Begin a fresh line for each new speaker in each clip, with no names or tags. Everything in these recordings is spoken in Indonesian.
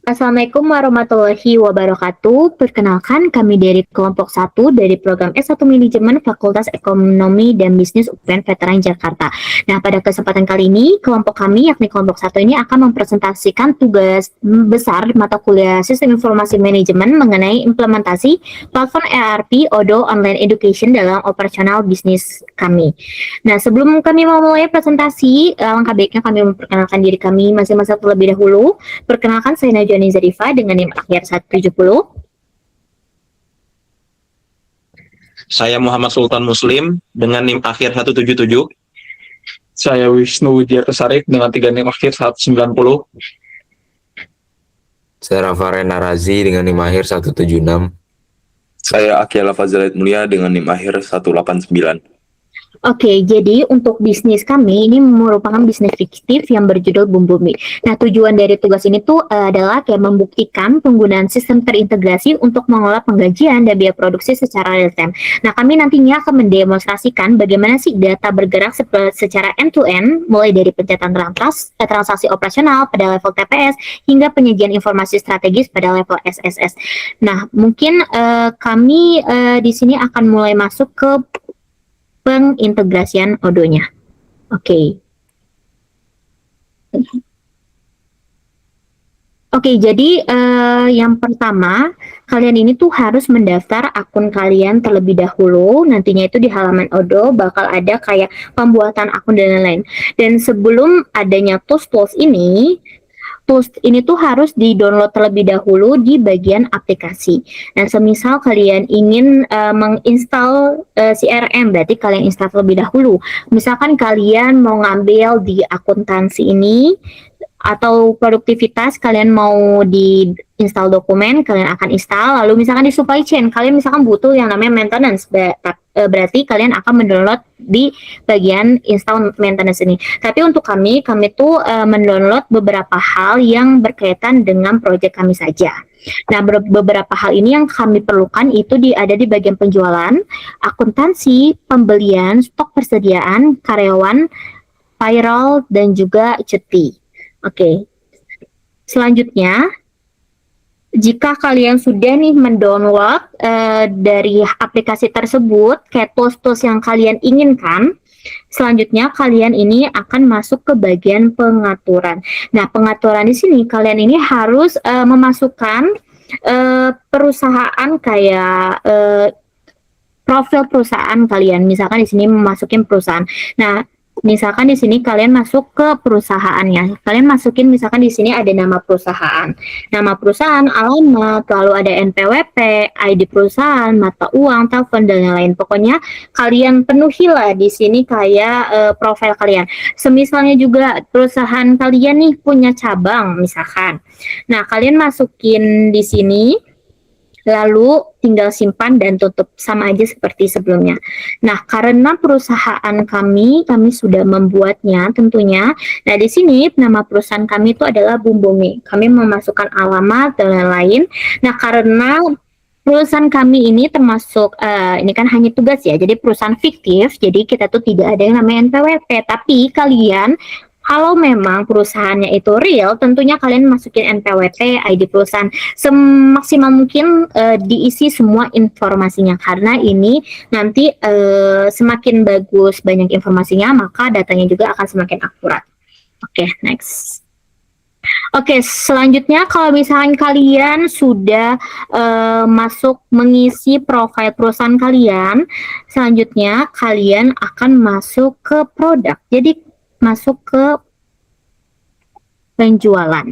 Assalamualaikum warahmatullahi wabarakatuh. Perkenalkan, kami dari kelompok 1 dari program S1 Manajemen Fakultas Ekonomi dan Bisnis UPN Veteran Jakarta. Nah, pada kesempatan kali ini, kelompok kami, yakni kelompok 1 ini akan mempresentasikan tugas besar mata kuliah Sistem Informasi Manajemen mengenai implementasi platform ERP Odoo Online Education dalam operasional bisnis kami. Nah, sebelum kami memulai presentasi, langkah baiknya kami memperkenalkan diri kami masing-masing terlebih dahulu. Perkenalkan, saya Najwa Zarifa dengan NIM akhir 170.
Saya Muhammad Sultan Muslim dengan NIM akhir 177.
Saya Wisnu Widiarto dengan 3 NIM akhir 190.
Saya Rafa Rena Razi dengan NIM akhir 176.
Saya Akiela Fazilait Mulia dengan NIM akhir 189.
Oke, jadi untuk bisnis kami ini merupakan bisnis fiktif yang berjudul Bumbumi. Nah, tujuan dari tugas ini tuh adalah kayak membuktikan penggunaan sistem terintegrasi untuk mengelola penggajian dan biaya produksi secara real time. Nah, kami nantinya akan mendemonstrasikan bagaimana sih data bergerak secara end-to-end, mulai dari pencatatan transaksi operasional pada level TPS hingga penyajian informasi strategis pada level SSS. Nah, mungkin kami di sini akan mulai masuk ke pengintegrasian Odoo-nya. Oke, jadi yang pertama, kalian ini tuh harus mendaftar akun kalian terlebih dahulu. Nantinya itu di halaman Odoo bakal ada kayak pembuatan akun dan lain-lain. Dan sebelum adanya tools ini tuh harus di-download terlebih dahulu di bagian aplikasi. Nah, semisal kalian ingin menginstal CRM, berarti kalian install terlebih dahulu. Misalkan kalian mau ngambil di akuntansi ini, atau produktivitas, kalian mau di install dokumen, kalian akan install. Lalu misalkan di supply chain, kalian misalkan butuh yang namanya maintenance, berarti kalian akan mendownload di bagian install maintenance ini. Tapi untuk kami tuh mendownload beberapa hal yang berkaitan dengan proyek kami saja. Nah, beberapa hal ini yang kami perlukan itu ada di bagian penjualan, akuntansi, pembelian, stok persediaan, karyawan, payroll, dan juga cuti. Oke. Selanjutnya, jika kalian sudah nih mendownload dari aplikasi tersebut kayak tools-tools yang kalian inginkan, selanjutnya kalian ini akan masuk ke bagian pengaturan. Nah, pengaturan di sini kalian ini harus memasukkan perusahaan kayak profil perusahaan kalian. Misalkan di sini memasukin perusahaan. Nah, misalkan di sini kalian masuk ke perusahaannya. Kalian masukin misalkan di sini ada nama perusahaan. Nama perusahaan, alamat, lalu ada NPWP, ID perusahaan, mata uang, telepon, dan lain-lain. Pokoknya kalian penuhilah di sini kayak profil kalian. Semisalnya juga perusahaan kalian nih punya cabang misalkan. Nah, kalian masukin di sini, lalu tinggal simpan dan tutup, sama aja seperti sebelumnya. Nah, karena perusahaan kami sudah membuatnya tentunya. Nah, di sini nama perusahaan kami itu adalah Bumbumi. Kami memasukkan alamat dan lain-lain. Nah, karena perusahaan kami ini termasuk, ini kan hanya tugas ya, jadi perusahaan fiktif, jadi kita tuh tidak ada yang namanya NPWP, tapi kalian kalau memang perusahaannya itu real, tentunya kalian masukin NPWP, ID perusahaan, semaksimal mungkin diisi semua informasinya, karena ini nanti semakin bagus banyak informasinya, maka datanya juga akan semakin akurat. Oke, next. Oke, selanjutnya kalau misalnya kalian sudah masuk mengisi profil perusahaan kalian, selanjutnya kalian akan masuk ke produk. Jadi masuk ke penjualan.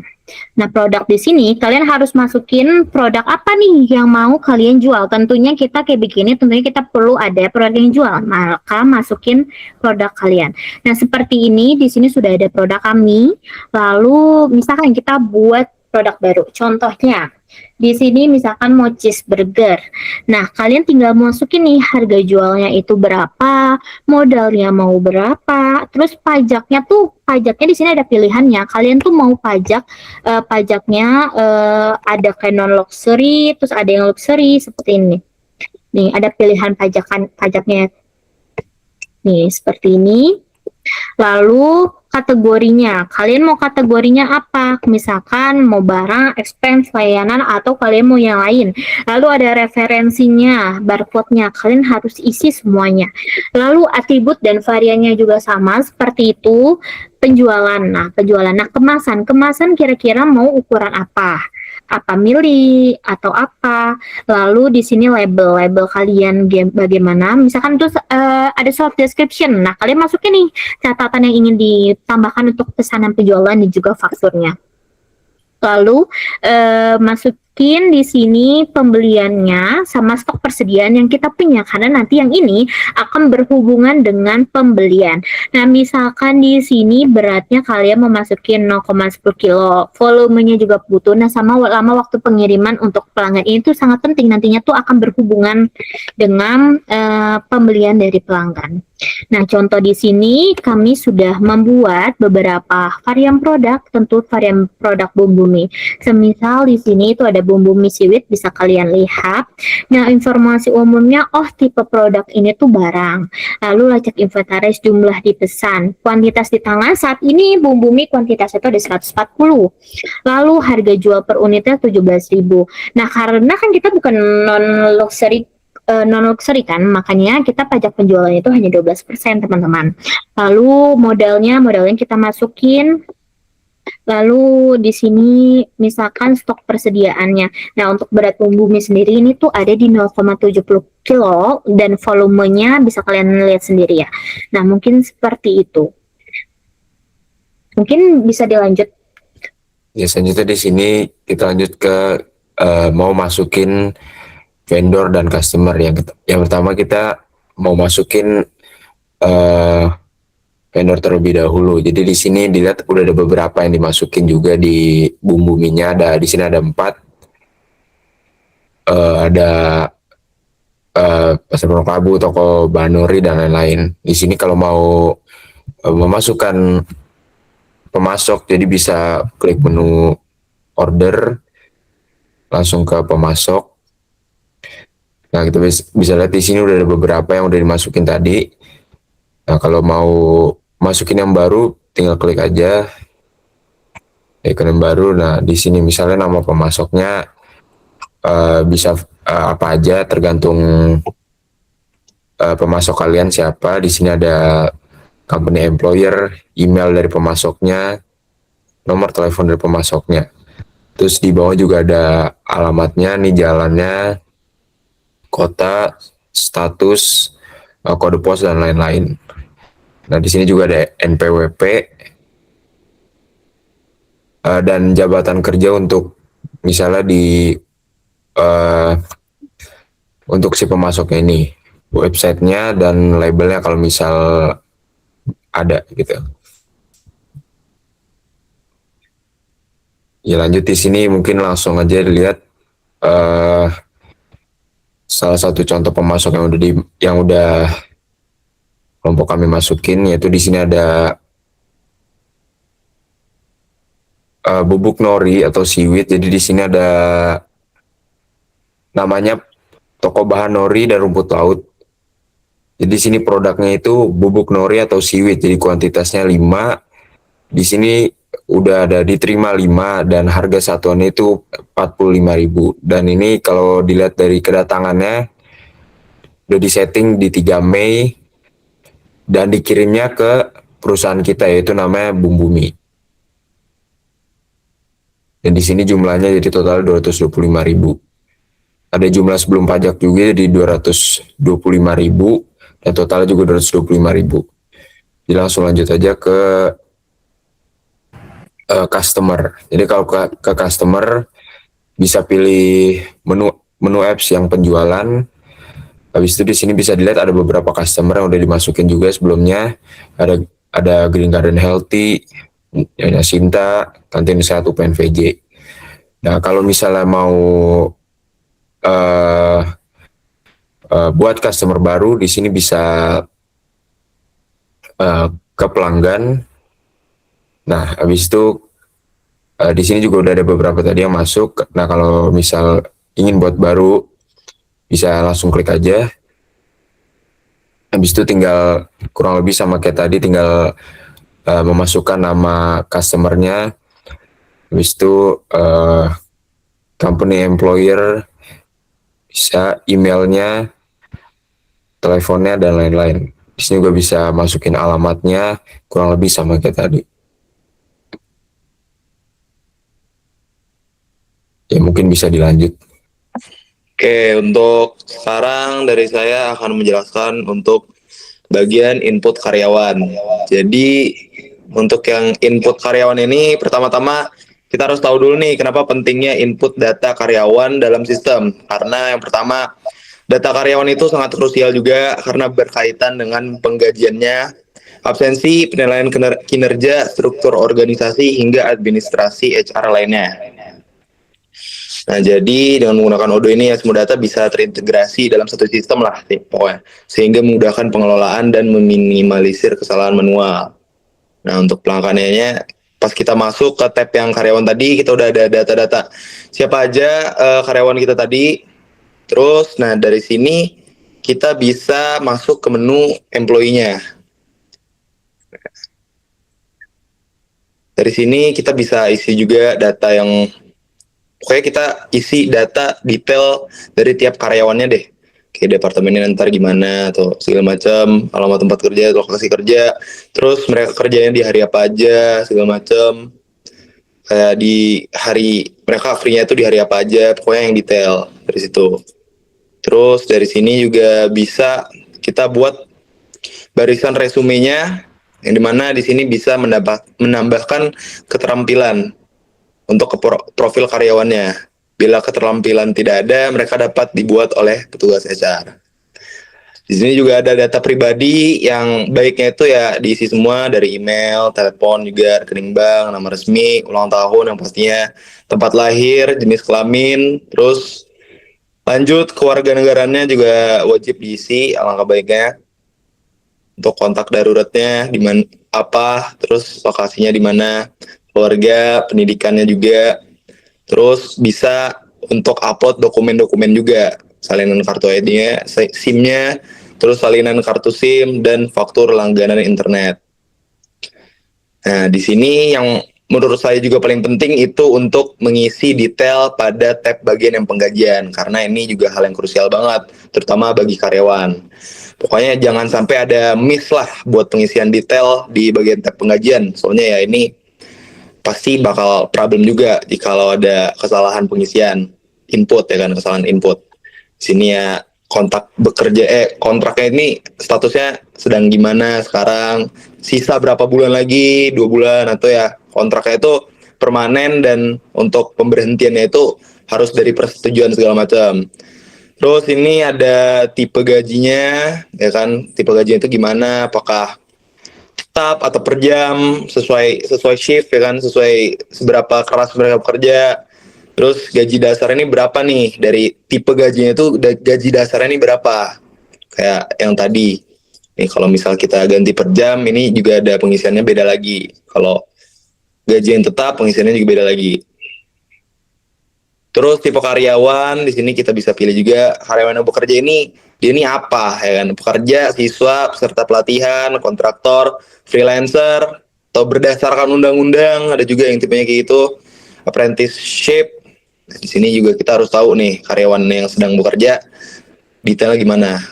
Nah, produk di sini kalian harus masukin produk apa nih yang mau kalian jual. Tentunya kita kayak begini, tentunya kita perlu ada produk yang jual. Maka masukin produk kalian. Nah, seperti ini di sini sudah ada produk kami. Lalu misalkan kita buat produk baru. Contohnya di sini misalkan mau cheeseburger. Nah, kalian tinggal masukin nih harga jualnya itu berapa, modalnya mau berapa, terus pajaknya di sini ada pilihannya. Kalian tuh mau pajaknya ada kayak non luxury, terus ada yang luxury seperti ini. Nih, ada pilihan pajaknya. Nih, seperti ini. Lalu kategorinya, kalian mau kategorinya apa? Misalkan mau barang, expense, layanan, atau kalian mau yang lain. Lalu ada referensinya, barcode-nya, kalian harus isi semuanya. Lalu atribut dan variannya juga sama, seperti itu. Penjualan, kemasan kira-kira mau ukuran apa? Apa mili atau apa? Lalu di sini label kalian bagaimana? Misalkan terus ada self description. Nah, kalian masukin nih catatan yang ingin ditambahkan untuk pesanan penjualan dan juga fakturnya. Lalu masukin di sini pembeliannya sama stok persediaan yang kita punya, karena nanti yang ini akan berhubungan dengan pembelian. Nah, misalkan di sini beratnya kalian memasukin 0,10 kilo, volumenya juga butuh. Nah, sama lama waktu pengiriman untuk pelanggan ini tuh sangat penting, nantinya tuh akan berhubungan dengan pembelian dari pelanggan. Nah, contoh di sini kami sudah membuat beberapa varian produk, tentu varian produk bumbu mie. Semisal di sini itu ada bumbu mie siwit, bisa kalian lihat. Nah, informasi umumnya, oh tipe produk ini tuh barang. Lalu lacak inventaris, jumlah dipesan. Kuantitas di tangan saat ini bumbu mie kuantitas itu ada 140. Lalu harga jual per unitnya 17.000. Nah, karena kan kita bukan non-luxury kan, makanya kita pajak penjualan itu hanya 12%, teman-teman. Lalu modalnya kita masukin. Lalu di sini misalkan stok persediaannya. Nah, untuk berat bumbu mie sendiri ini tuh ada di 0,70 kilo dan volumenya bisa kalian lihat sendiri ya. Nah, mungkin seperti itu. Mungkin bisa dilanjut.
Ya, selanjutnya di sini kita lanjut ke mau masukin vendor dan customer. Yang pertama kita mau masukin vendor terlebih dahulu. Jadi di sini dilihat udah ada beberapa yang dimasukin juga di bumbu minyak. Di sini ada 4. Ada Pasar Pondok Labu, toko Banuri dan lain-lain. Di sini kalau mau memasukkan pemasok, jadi bisa klik menu order, langsung ke pemasok. Nah, kita bisa lihat di sini udah ada beberapa yang udah dimasukin tadi. Nah, kalau mau masukin yang baru, tinggal klik aja ikon yang baru. Nah, di sini misalnya nama pemasoknya bisa apa aja, tergantung pemasok kalian siapa. Di sini ada company employer, email dari pemasoknya, nomor telepon dari pemasoknya. Terus di bawah juga ada alamatnya, nih jalannya, kota, status, kode pos dan lain-lain. Nah, di sini juga ada NPWP dan jabatan kerja untuk misalnya untuk si pemasoknya ini, websitenya dan labelnya kalau misal ada gitu. Ya, lanjut di sini mungkin langsung aja dilihat salah satu contoh pemasok yang udah kelompok kami masukin, yaitu di sini ada bubuk nori atau siwit. Jadi di sini ada namanya toko bahan nori dan rumput laut. Jadi di sini produknya itu bubuk nori atau siwit. Jadi kuantitasnya 5. Di sini udah ada diterima 5 dan harga satuannya itu 45.000. Dan ini kalau dilihat dari kedatangannya udah disetting di 3 Mei dan dikirimnya ke perusahaan kita, yaitu namanya Bumbu Mie. Dan di sini jumlahnya jadi total 225.000. Ada jumlah sebelum pajak juga jadi 225.000 dan totalnya juga 225.000. Jadi langsung lanjut aja ke customer. Jadi kalau ke customer bisa pilih menu apps yang penjualan. Habis itu di sini bisa dilihat ada beberapa customer yang udah dimasukin juga sebelumnya. Ada Green Garden Healthy, Nyonya Sinta, Kantin Sehat UPNVJ. Nah, kalau misalnya mau buat customer baru, di sini bisa ke pelanggan. Nah, habis itu di sini juga udah ada beberapa tadi yang masuk. Nah, kalau misal ingin buat baru, bisa langsung klik aja. Habis itu tinggal kurang lebih sama kayak tadi, tinggal memasukkan nama customernya, habis itu company employer, bisa emailnya, teleponnya, dan lain-lain. Di sini juga bisa masukin alamatnya, kurang lebih sama kayak tadi. Ya mungkin bisa dilanjut.
Oke, untuk sekarang dari saya akan menjelaskan untuk bagian input karyawan. Jadi untuk yang input karyawan ini, pertama-tama kita harus tahu dulu nih kenapa pentingnya input data karyawan dalam sistem. Karena yang pertama, data karyawan itu sangat krusial juga karena berkaitan dengan penggajiannya, absensi, penilaian kinerja, struktur organisasi, hingga administrasi HR lainnya. Nah, jadi dengan menggunakan Odoo ini ya semua data bisa terintegrasi dalam satu sistem lah pokoknya, sehingga memudahkan pengelolaan dan meminimalisir kesalahan manual. Nah, untuk pelangganannya, pas kita masuk ke tab yang karyawan tadi, kita udah ada data-data siapa aja karyawan kita tadi. Terus, nah dari sini kita bisa masuk ke menu employee-nya. Dari sini kita bisa isi juga data yang pokoknya kita isi data detail dari tiap karyawannya deh. Kayak departemennya ntar gimana atau segala macam, alamat tempat kerja, lokasi kerja, terus mereka kerjanya di hari apa aja, segala macam. Kayak di hari mereka free-nya itu di hari apa aja, pokoknya yang detail dari situ. Terus dari sini juga bisa kita buat barisan resumenya, yang dimana di sini bisa menambahkan keterampilan untuk ke profil karyawannya. Bila keterampilan tidak ada, mereka dapat dibuat oleh petugas HR. Di sini juga ada data pribadi yang baiknya itu ya diisi semua dari email, telepon juga, rekening bank, nama resmi, ulang tahun yang pastinya, tempat lahir, jenis kelamin, terus lanjut kewarganegaranya juga wajib diisi, alangkah baiknya. Untuk kontak daruratnya di mana apa, terus lokasinya di mana, keluarga, pendidikannya juga. Terus bisa untuk upload dokumen-dokumen juga, salinan kartu ID-nya, SIM-nya, terus salinan kartu SIM dan faktur langganan internet. Nah, di sini yang menurut saya juga paling penting itu untuk mengisi detail pada tab bagian yang penggajian, karena ini juga hal yang krusial banget, terutama bagi karyawan. Pokoknya jangan sampai ada miss lah buat pengisian detail di bagian tab penggajian, soalnya ya ini pasti bakal problem juga jikalau ada kesalahan pengisian input ya kan, kesalahan input. Sini ya kontak bekerja kontraknya ini statusnya sedang gimana sekarang, sisa berapa bulan lagi, 2 bulan atau ya kontraknya itu permanen, dan untuk pemberhentiannya itu harus dari persetujuan segala macam. Terus ini ada tipe gajinya ya kan, tipe gajinya itu gimana, apakah tetap atau per jam, sesuai shift ya kan, sesuai seberapa keras mereka bekerja. Terus gaji dasar ini berapa nih, dari tipe gajinya itu gaji dasarnya ini berapa, kayak yang tadi nih. Kalau misal kita ganti per jam, ini juga ada pengisiannya beda lagi. Kalau gaji yang tetap, pengisiannya juga beda lagi. Terus tipe karyawan, di sini kita bisa pilih juga karyawan yang bekerja ini, dia ini apa ya kan, pekerja, siswa, peserta pelatihan, kontraktor, freelancer, atau berdasarkan undang-undang, ada juga yang tipenya kayak gitu, apprenticeship. Nah, di sini juga kita harus tahu nih karyawan yang sedang bekerja detailnya gimana,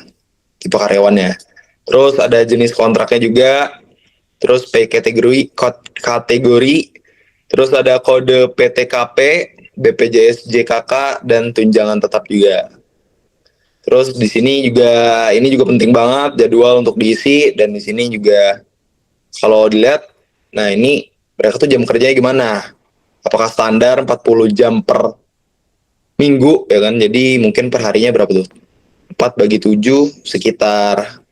tipe karyawannya. Terus ada jenis kontraknya juga, terus pay kategori, terus ada kode PTKP, BPJS JKK, dan tunjangan tetap juga. Terus di sini juga, ini juga penting banget jadwal untuk diisi, dan di sini juga kalau dilihat, nah ini mereka tuh jam kerjanya gimana? Apakah standar 40 jam per minggu ya kan? Jadi mungkin per harinya berapa tuh? 4 bagi 7 sekitar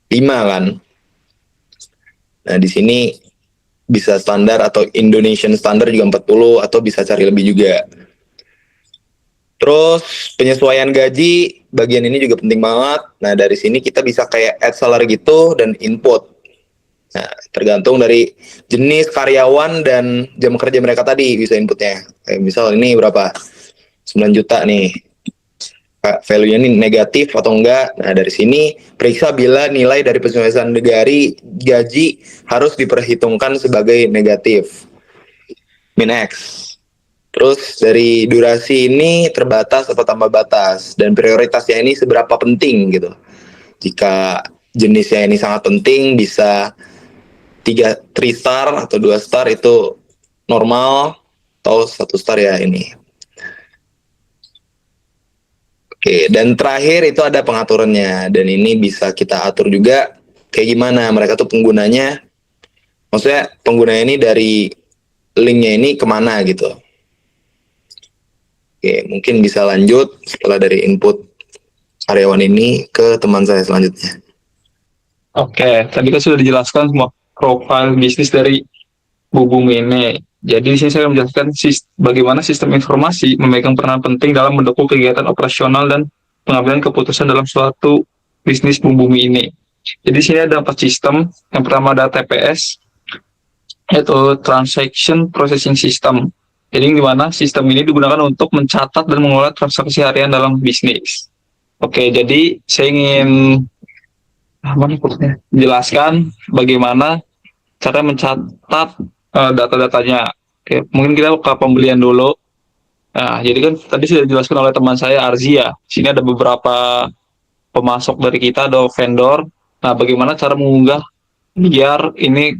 5 kan? Nah, di sini bisa standar atau Indonesian standard juga 40, atau bisa cari lebih juga. Terus penyesuaian gaji, bagian ini juga penting banget. Nah, dari sini kita bisa kayak add salary gitu dan input. Nah, tergantung dari jenis karyawan dan jam kerja mereka tadi bisa inputnya. Kayak misal ini berapa? 9 juta nih. value-nya ini negatif atau enggak. Nah, dari sini periksa bila nilai dari penyesuaian gaji harus diperhitungkan sebagai negatif. Min X. Terus dari durasi ini terbatas atau tambah batas, dan prioritasnya ini seberapa penting gitu. Jika jenisnya ini sangat penting, bisa 3 star atau 2 star itu normal, atau 1 star ya ini. Oke, dan terakhir itu ada pengaturannya, dan ini bisa kita atur juga kayak gimana mereka tuh penggunanya, maksudnya penggunanya ini dari linknya ini kemana gitu. Oke, mungkin bisa lanjut setelah dari input karyawan ini ke teman saya selanjutnya.
Oke, tadi kan sudah dijelaskan semua profil bisnis dari Bu Bumi ini. Jadi di sini saya menjelaskan bagaimana sistem informasi memegang peranan penting dalam mendukung kegiatan operasional dan pengambilan keputusan dalam suatu bisnis Bu Bumi ini. Jadi di sini ada 4 sistem. Yang pertama ada TPS, yaitu Transaction Processing System. Jadi di mana sistem ini digunakan untuk mencatat dan mengelola transaksi harian dalam bisnis. Oke, jadi saya ingin jelaskan bagaimana cara mencatat data-datanya. Oke, mungkin kita ke pembelian dulu. Nah, jadi kan tadi sudah dijelaskan oleh teman saya Arzia. Sini ada beberapa pemasok dari kita, ada vendor. Nah, bagaimana cara mengunggah biar ini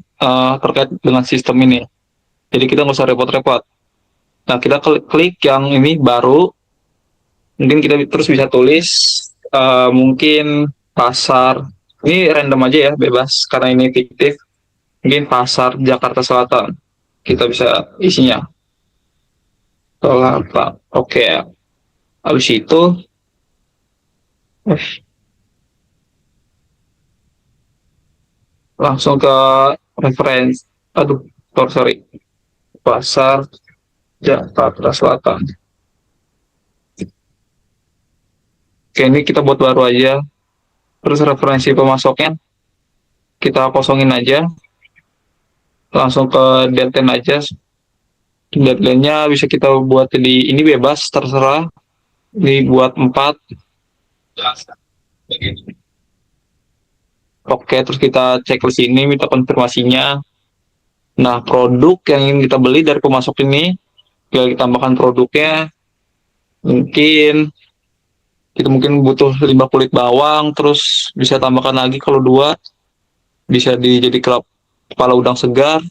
terkait dengan sistem ini. Jadi kita nggak usah repot-repot. Nah, kita klik yang ini baru. Mungkin kita terus bisa tulis mungkin pasar. Ini random aja ya, bebas karena ini fiktif. Mungkin pasar Jakarta Selatan. Kita bisa isinya. Selatan. Oke. Habis itu langsung ke referensi. Aduh, sorry. Pasar Jakarta Selatan. Oke, ini kita buat baru aja. Terus referensi pemasoknya kita kosongin aja. Langsung ke deadline aja. Deadline-nya bisa kita buat di ini bebas, terserah. Ini buat 4. Oke, terus kita cek ke sini, minta konfirmasinya. Nah, produk yang ingin kita beli dari pemasok ini, tinggal kita tambahkan produknya. Mungkin kita butuh 5 kulit bawang, terus bisa tambahkan lagi kalau 2, bisa jadi kepala udang segar.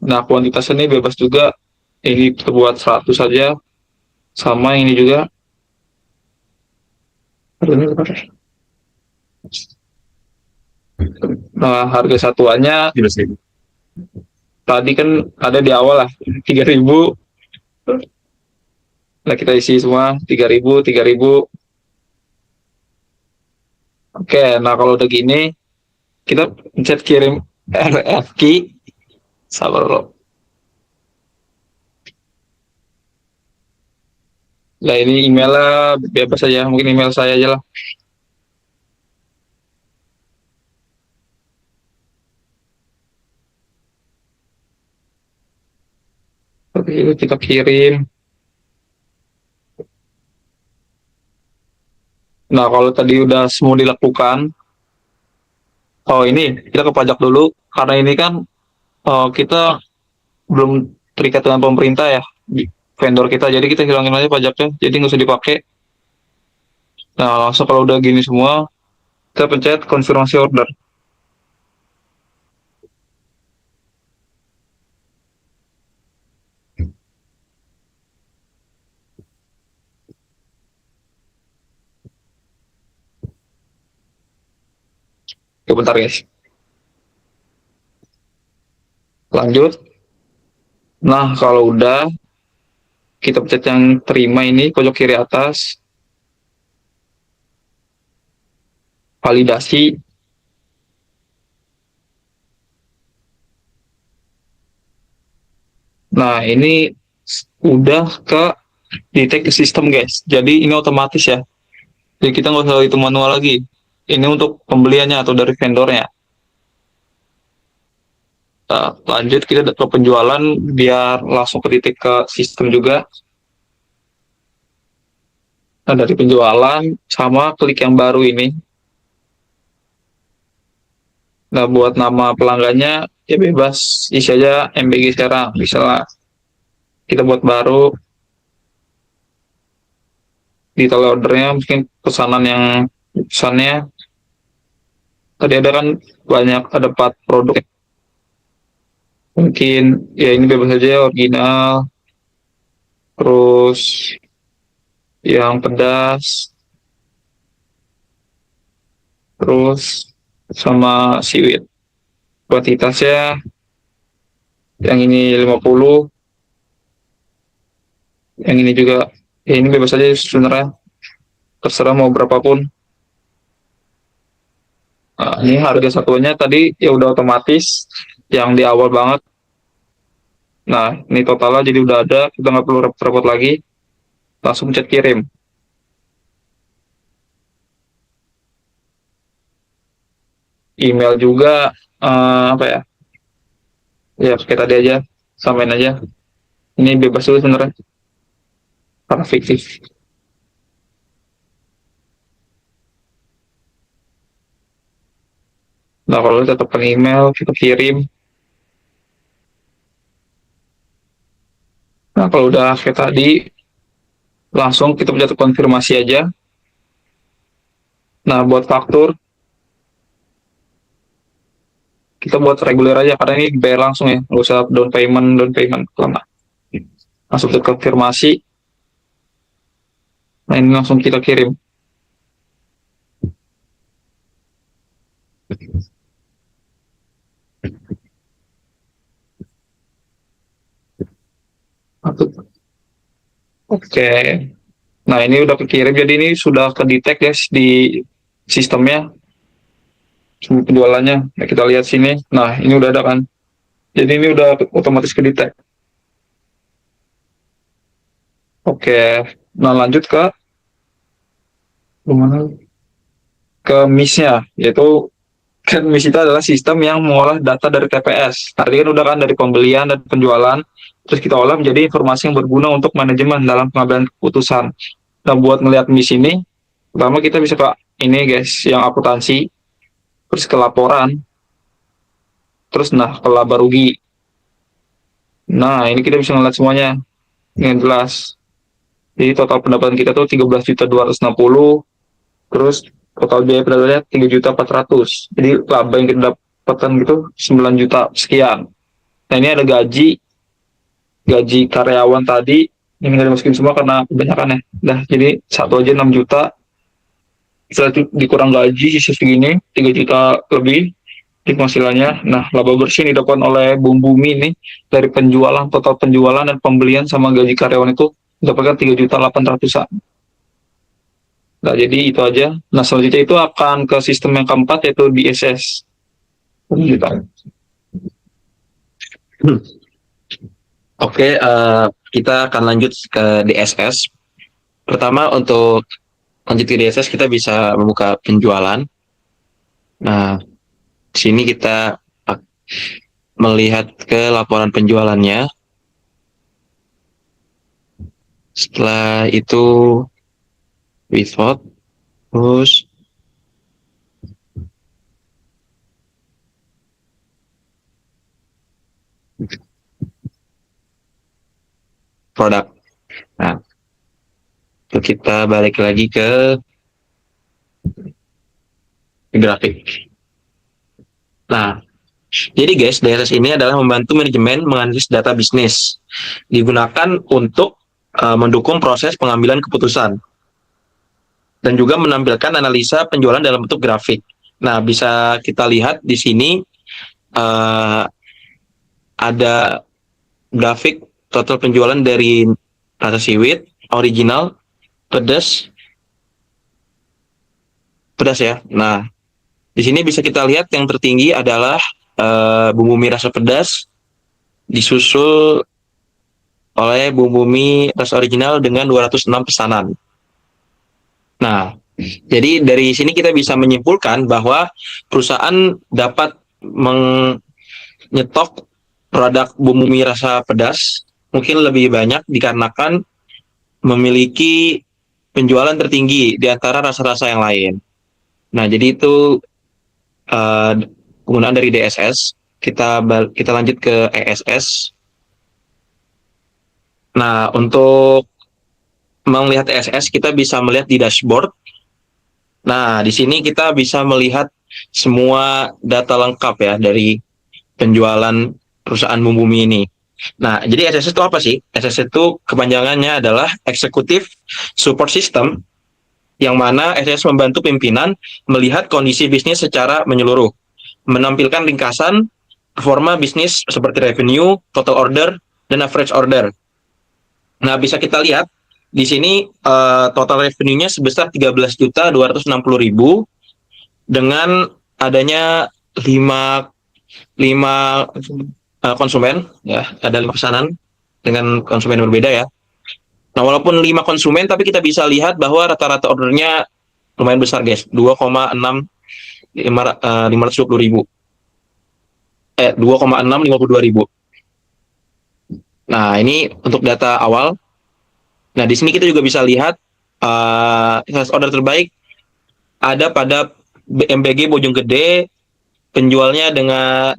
Nah, kuantitasnya ini bebas juga. Ini kita buat 100 saja. Sama ini juga. Nah, harga satuannya tadi kan ada di awal lah 3.000. Nah, kita isi semua 3.000, 3.000. Oke, nah kalau udah gini kita pencet kirim RFQ. Sabar lo. Nah, ini emailnya bebas saja, mungkin email saya aja lah. Oke, itu kita kirim. Nah, kalau tadi udah semua dilakukan, oh ini kita ke pajak dulu, karena ini kan kita belum terikat dengan pemerintah ya, vendor kita, jadi kita hilangin aja pajaknya, jadi nggak usah dipakai. Nah, langsung kalau udah gini semua, kita pencet konfirmasi order. Oke, bentar guys. Lanjut. Nah, kalau udah, kita pencet yang terima ini, pojok kiri atas. Validasi. Nah, ini udah ke detect ke sistem guys. Jadi ini otomatis ya. Jadi kita nggak usah itu manual lagi. Ini untuk pembeliannya atau dari vendornya. Nah, lanjut kita ke penjualan biar langsung ke titik ke sistem juga. Nah, dari penjualan sama klik yang baru ini. Nah, buat nama pelanggannya ya bebas isi aja MBG sekarang. Misalnya kita buat baru di ordernya mungkin pesannya tadi ada kan banyak, ada 4 produk. Mungkin ya ini bebas saja original, terus yang pedas, terus sama seaweed. Kuantitasnya yang ini 50, yang ini juga ya ini bebas aja sebenarnya, terserah mau berapapun. Nah, ini harga satuannya tadi ya udah otomatis yang di awal banget. Nah, ini totalnya jadi udah ada, kita nggak perlu repot-repot lagi, langsung chat kirim. Email juga apa ya? Ya kayak tadi aja, samain aja. Ini bebas dulu sebenarnya, karena fiktif. Nah, kalau tetapkan email, kita kirim. Nah, kalau udah kayak tadi, langsung kita pencet konfirmasi aja. Nah, buat faktur, kita buat reguler aja, karena ini bayar langsung ya, nggak usah down payment, lama. Langsung ke konfirmasi. Nah, ini langsung kita kirim. Oke. Nah, ini udah kekirim, jadi ini sudah ke-detect guys di sistemnya, semua penjualannya. Nah, kita lihat sini. Nah, ini udah ada kan. Jadi ini udah otomatis ke-detect. Oke. Nah, lanjut ke mana? Ke MIS-nya, yaitu kan MIS itu adalah sistem yang mengolah data dari TPS. Tadi kan udah kan dari pembelian dan penjualan, terus kita olah menjadi informasi yang berguna untuk manajemen dalam pengambilan keputusan. Nah, buat melihat MIS ini, pertama kita bisa ke ini guys, yang akuntansi, terus ke laporan, terus nah ke laba rugi. Nah, ini kita bisa ngeliat semuanya dengan jelas. Jadi total pendapatan kita tuh 13.260, terus total biaya pendapatannya 3.400. Jadi laba yang kita dapatkan gitu 9 juta sekian. Nah, ini ada gaji karyawan tadi, ini nggak dimasukin semua karena kebanyakan ya. Nah, jadi satu aja 6 juta, setelah itu dikurang gaji sisa segini 3 juta lebih di penghasilannya. Nah, laba bersih yang didapat oleh Bumi ini dari penjualan, total penjualan dan pembelian sama gaji karyawan itu dapatkan 3.800-an. Nah, jadi itu aja. Nah, selanjutnya itu akan ke sistem yang keempat, yaitu DSS.
Oke, kita akan lanjut ke DSS. Pertama, untuk lanjut ke DSS, kita bisa membuka penjualan. Nah, di sini kita melihat ke laporan penjualannya. Setelah itu, without, terus produk. Nah, itu kita balik lagi ke grafik. Nah, jadi guys, DSS ini adalah membantu manajemen menganalisis data bisnis. Digunakan untuk mendukung proses pengambilan keputusan. Dan juga menampilkan analisa penjualan dalam bentuk grafik. Nah, bisa kita lihat di sini ada grafik total penjualan dari rasa seaweed, original, pedas ya. Nah, di sini bisa kita lihat yang tertinggi adalah bumbu mie rasa pedas, disusul oleh bumbu mie rasa original dengan 206 pesanan. Nah, jadi dari sini kita bisa menyimpulkan bahwa perusahaan dapat menyetok produk bumbu mie rasa pedas mungkin lebih banyak dikarenakan memiliki penjualan tertinggi di antara rasa-rasa yang lain. Nah, jadi itu eh, penggunaan dari DSS. Kita lanjut ke ESS. Nah, untuk melihat ESS kita bisa melihat di dashboard. Nah, di sini kita bisa melihat semua data lengkap ya dari penjualan perusahaan Bumi ini. Nah, jadi ESS itu apa sih? ESS itu kepanjangannya adalah Executive Support System, yang mana ESS membantu pimpinan melihat kondisi bisnis secara menyeluruh, menampilkan ringkasan performa bisnis seperti revenue, total order, dan average order. Nah, bisa kita lihat di sini total revenue-nya sebesar 13.260.000 dengan adanya 5 konsumen ya, ada 5 pesanan dengan konsumen berbeda ya. Nah, walaupun 5 konsumen tapi kita bisa lihat bahwa rata-rata ordernya lumayan besar guys, 2,6 520.000. 2,652.000. Nah, ini untuk data awal. Nah, di sini kita juga bisa lihat sales order terbaik ada pada BMBG Bojonggede, penjualnya dengan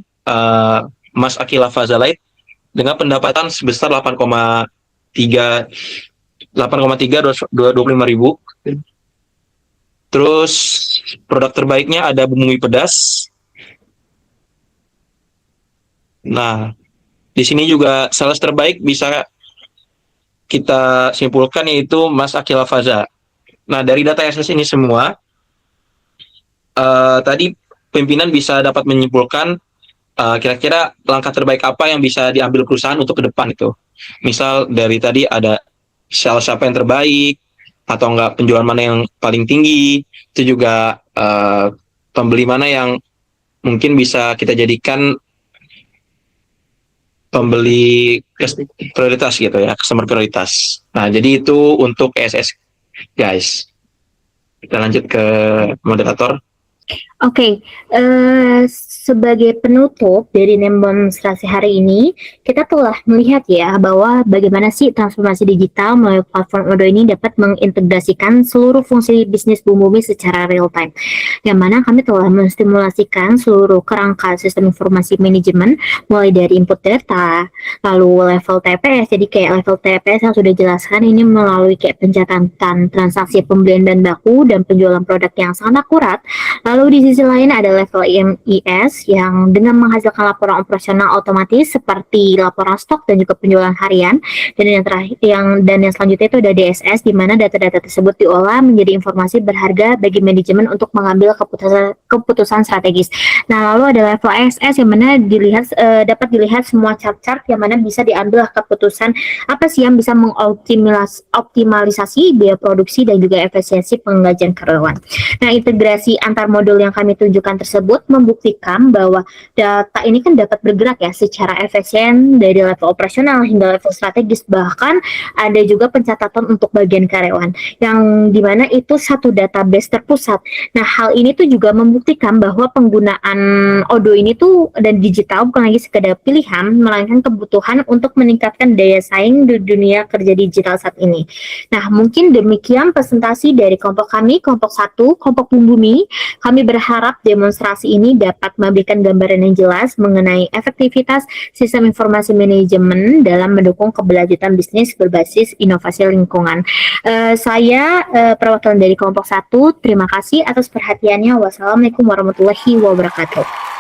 Mas Akila Fazalite dengan pendapatan sebesar 8,3 Terus produk terbaiknya ada bumbu mie pedas. Nah, di sini juga sales terbaik bisa kita simpulkan yaitu Mas Akila Faza. Nah, dari data SS ini semua, tadi pimpinan bisa dapat menyimpulkan kira-kira langkah terbaik apa yang bisa diambil perusahaan untuk ke depan itu. Misal dari tadi ada sales siapa yang terbaik, atau enggak penjualan mana yang paling tinggi, itu juga pembeli mana yang mungkin bisa kita jadikan pembeli prioritas gitu ya, customer prioritas. Nah, jadi itu untuk ESS guys. Kita lanjut ke moderator.
Oke, sebagai penutup dari demonstrasi hari ini, kita telah melihat ya bahwa bagaimana sih transformasi digital melalui platform Odoo ini dapat mengintegrasikan seluruh fungsi bisnis Bumi secara real time. Yang mana kami telah menstimulasikan seluruh kerangka sistem informasi manajemen mulai dari input data, lalu level TPS. Jadi kayak level TPS yang sudah jelaskan ini melalui kayak pencatatan transaksi pembelian bahan baku dan penjualan produk yang sangat akurat. Lalu di sisi lain ada level IMIS yang dengan menghasilkan laporan operasional otomatis seperti laporan stok dan juga penjualan harian. Dan yang terakhir yang selanjutnya itu ada DSS di mana data-data tersebut diolah menjadi informasi berharga bagi manajemen untuk mengambil keputusan strategis. Nah, lalu ada level ASS yang mana dapat dilihat semua chart-chart yang mana bisa diambil keputusan apa sih yang bisa mengoptimalisasi biaya produksi dan juga efisiensi penggajian karyawan. Nah, integrasi antar modul yang kami tunjukkan tersebut membuktikan bahwa data ini kan dapat bergerak ya secara efisien dari level operasional hingga level strategis, bahkan ada juga pencatatan untuk bagian karyawan yang dimana itu satu database terpusat. Nah, hal ini tuh juga membuktikan bahwa penggunaan Odoo ini tuh dan digital bukan lagi sekedar pilihan, melainkan kebutuhan untuk meningkatkan daya saing di dunia kerja digital saat ini. Nah, mungkin demikian presentasi dari kelompok kami, kelompok 1, kelompok Bumi. Kami berharap demonstrasi ini dapat memberikan gambaran yang jelas mengenai efektivitas sistem informasi manajemen dalam mendukung keberlanjutan bisnis berbasis inovasi lingkungan. Saya perwakilan dari kelompok 1, terima kasih atas perhatiannya. Wassalamualaikum warahmatullahi wabarakatuh.